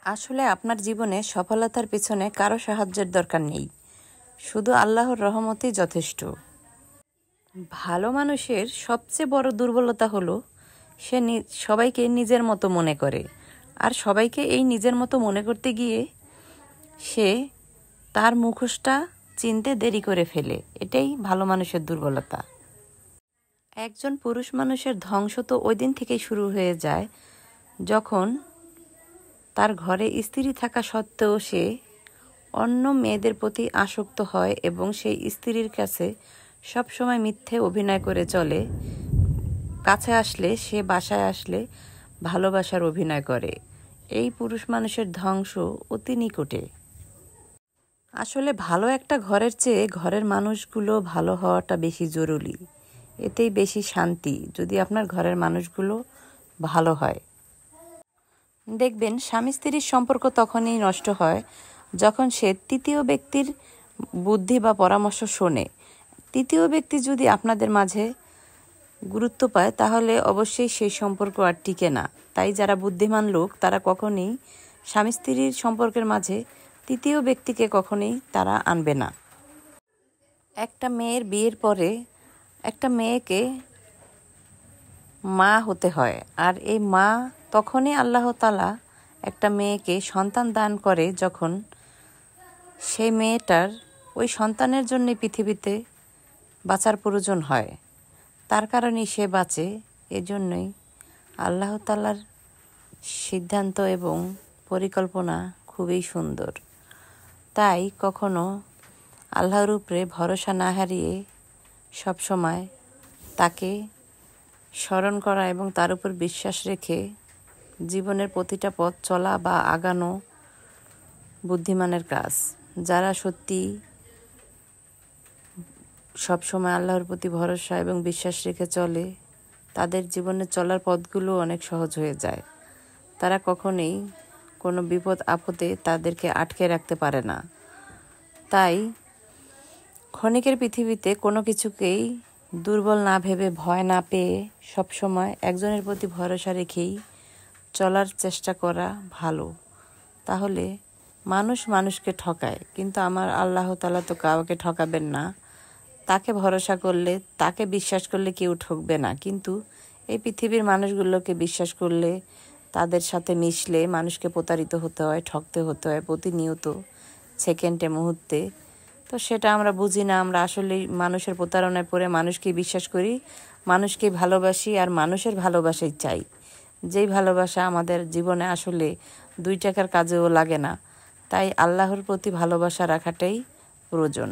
আসলে আপনার জীবনে সফলতার পেছনে কারো সাহায্যের দরকার নেই, শুধু আল্লাহর রহমতই যথেষ্ট। ভালো মানুষের সবচেয়ে বড় দুর্বলতা হলো সে সবাইকে নিজের মতো মনে করে, আর সবাইকে এই নিজের মতো মনে করতে গিয়ে সে তার মুখোশটা চিনতে দেরি করে ফেলে। এটাই ভালো মানুষের দুর্বলতা। একজন পুরুষ মানুষের ধ্বংস তো ওই দিন থেকেই শুরু হয়ে যায় যখন তার ঘরে স্ত্রী থাকা সত্ত্বেও সে অন্য মেয়েদের প্রতি আসক্ত হয় এবং সেই স্ত্রীর কাছে সবসময় মিথ্যে অভিনয় করে চলে। কাছে আসলে সে বাসায় আসলে ভালোবাসার অভিনয় করে। এই পুরুষ মানুষের ধ্বংস অতি নিকটে। আসলে ভালো একটা ঘরের চেয়ে ঘরের মানুষগুলো ভালো হওয়াটা বেশি জরুরি। এতেই বেশি শান্তি, যদি আপনার ঘরের মানুষগুলো ভালো হয়। দেখবেন স্বামী স্ত্রীর সম্পর্ক তখনই নষ্ট হয় যখন সে তৃতীয় ব্যক্তির বুদ্ধি বা পরামর্শ শোনে। তৃতীয় ব্যক্তি যদি আপনাদের মাঝে গুরুত্ব পায় তাহলে অবশ্যই সেই সম্পর্ক আর টিকে না। তাই যারা বুদ্ধিমান লোক তারা কখনোই স্বামী স্ত্রীর সম্পর্কের মাঝে তৃতীয় ব্যক্তিকে কখনোই তারা আনবে না। একটা মেয়ের বিয়ের পরে একটা মেয়েকে মা হতে হয়, আর এই মা তখনই আল্লাহ তাআলা একটা মেয়েকে সন্তান দান করে যখন সেই মেয়েটার ওই সন্তানের জন্যই পৃথিবীতে বাঁচার প্রয়োজন হয়। তার কারণেই সে বাঁচে। এজন্যই আল্লাহ তাআলার সিদ্ধান্ত এবং পরিকল্পনা খুবই সুন্দর। তাই কখনো আল্লাহর উপরে ভরসা না হারিয়ে সবসময় তাকে স্মরণ করা এবং তার উপর বিশ্বাস রেখে জীবনের প্রতিটা পথ চলা বা আগানো বুদ্ধিমানের কাজ। যারা সত্যি সবসময় আল্লাহর প্রতি ভরসা এবং বিশ্বাস রেখে চলে তাদের জীবনে চলার পথগুলো অনেক সহজ হয়ে যায়। তারা কখনোই কোনো বিপদ আপদে তাদেরকে আটকে রাখতে পারে না। তাই ক্ষণিকের পৃথিবীতে কোনো কিছুকেই দুর্বল না ভেবে, ভয় না পেয়ে সবসময় একজনের প্রতি ভরসা রেখেই চলার চেষ্টা করা ভালো। তাহলে মানুষ মানুষকে ঠকায়, কিন্তু আমার আল্লাহ তাআলা তো কাউকে ঠকাবেন না। তাকে ভরসা করলে, তাকে বিশ্বাস করলে কেউ ঠকবে না। কিন্তু এই পৃথিবীর মানুষগুলোকে বিশ্বাস করলে, তাদের সাথে মিশলে মানুষকে প্রতারিত হতে হয়, ঠকতে হতে হয় প্রতিনিয়ত, সেকেন্ডে, মুহূর্তে। তো সেটা আমরা বুঝি না। আমরা আসলেই মানুষের প্রতারণায় পড়ে মানুষকে বিশ্বাস করি, মানুষকে ভালোবাসি, আর মানুষের ভালোবাসাই চাই। যেই ভালোবাসা আমাদের জীবনে আসলে 2 টাকার কাজেও লাগে না। তাই আল্লাহর প্রতি ভালোবাসা রাখাটাই প্রয়োজন।